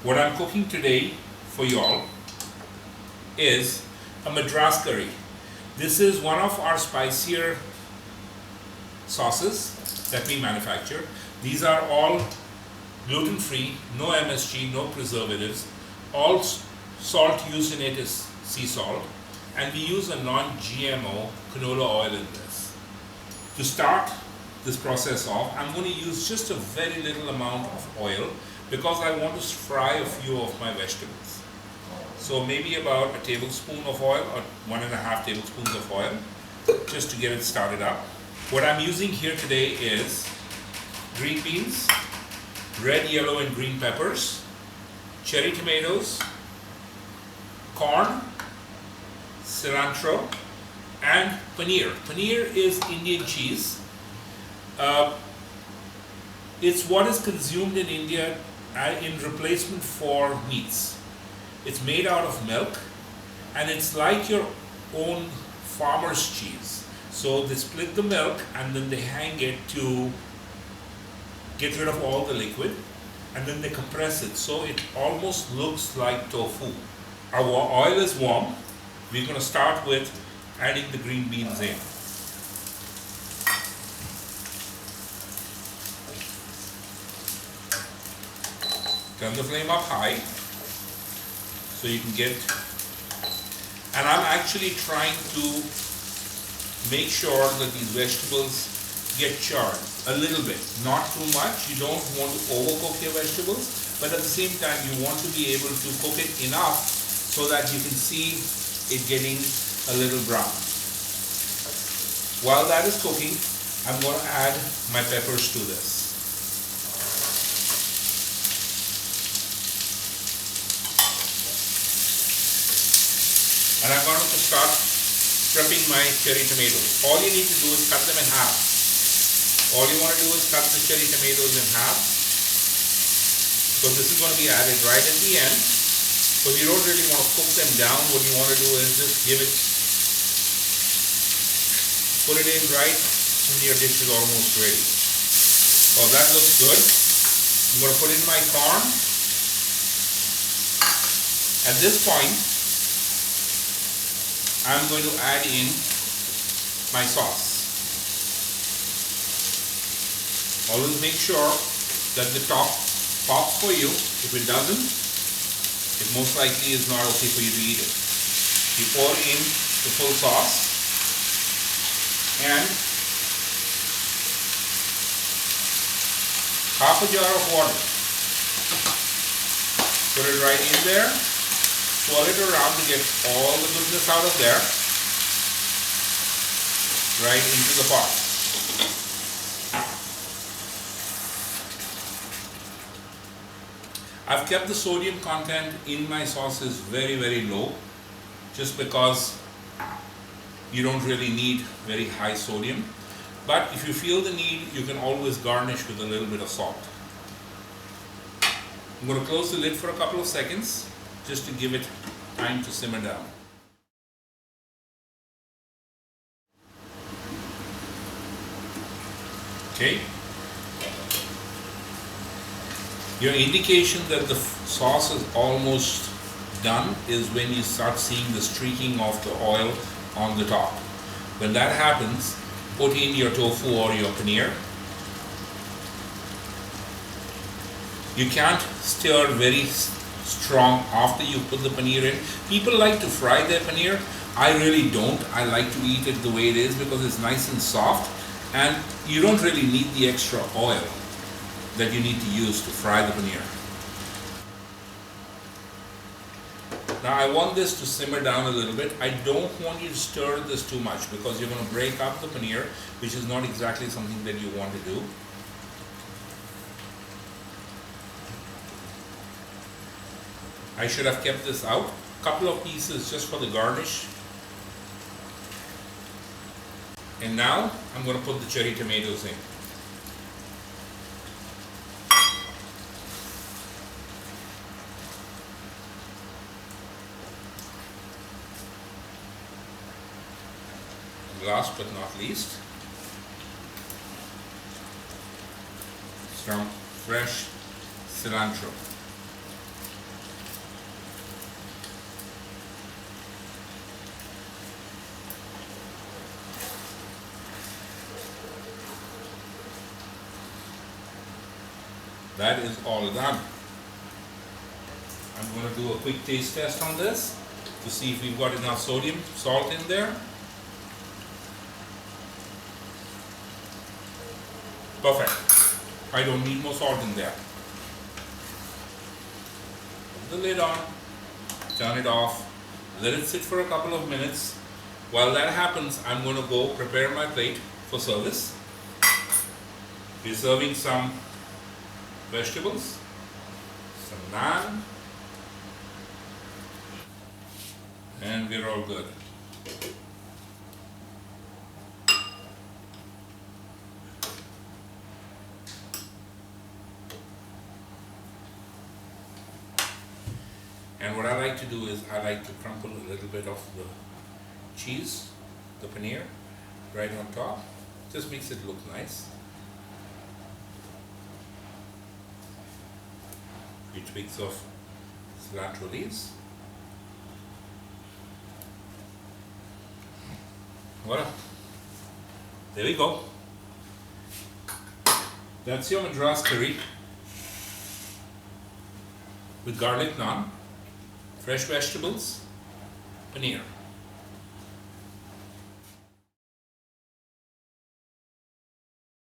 What I'm cooking today for y'all is a Madras curry. This is one of our spicier sauces that we manufacture. These are all gluten-free, no MSG, no preservatives. All salt used in it is sea salt, and we use a non-GMO canola oil in this. To start this process off, I'm going to use just a very little amount of oil because I want to fry a few of my vegetables. So maybe about a tablespoon of oil or 1.5 tablespoons of oil just to get it started up. What I'm using here today is green beans, red, yellow and green peppers, cherry tomatoes, corn, cilantro and paneer. Paneer is Indian cheese. It's what is consumed in India in replacement for meats. It's made out of milk and it's like your own farmer's cheese. So they split the milk and then they hang it to get rid of all the liquid, and then they compress it so it almost looks like tofu. Our oil is warm. We're going to start with adding the green beans in. Turn the flame up high so you can get, and I'm actually trying to make sure that these vegetables get charred a little bit, not too much. You don't want to overcook your vegetables, but at the same time you want to be able to cook it enough so that you can see it getting a little brown. While that is cooking, I'm going to add my peppers to this. And I'm going to start prepping my cherry tomatoes. All you need to do is cut them in half. All you want to do is cut the cherry tomatoes in half. So this is going to be added right at the end. Because you don't really want to cook them down. What you want to do is just put it in right when your dish is almost ready. Oh, that looks good. I'm going to put in my corn. At this point, I'm going to add in my sauce. Always make sure that the top pops for you. If it doesn't, it most likely is not okay for you to eat it. You pour in the full sauce and half a jar of water. Put it right in there. Swirl it around to get all the goodness out of there, right into the pot. I've kept the sodium content in my sauces very, very low, just because you don't really need very high sodium. But if you feel the need, you can always garnish with a little bit of salt. I'm going to close the lid for a couple of seconds, just to give it time to simmer down. Okay. Your indication that the sauce is almost done is when you start seeing the streaking of the oil on the top. When that happens, put in your tofu or your paneer. You can't stir very strong after you put the paneer in. People like to fry their paneer. I really don't. I like to eat it the way it is because it's nice and soft, and you don't really need the extra oil that you need to use to fry the paneer. Now I want this to simmer down a little bit. I don't want you to stir this too much because you're going to break up the paneer, which is not exactly something that you want to do. I should have kept this out. A couple of pieces just for the garnish. And now I'm going to put the cherry tomatoes in. And last but not least, some fresh cilantro. that is all done. I'm going to do a quick taste test on this to see if we've got enough salt in there. Perfect. I don't need more salt in there. Put the lid on, turn it off, let it sit for a couple of minutes. While that happens, I'm going to go prepare my plate for service. We're serving some vegetables, some naan, and we're all good. And what I like to do is I like to crumple a little bit of the cheese, the paneer, right on top. Just makes it look nice. A few twigs of cilantro leaves. Voila. There we go. That's your Madras curry with garlic naan, fresh vegetables, paneer.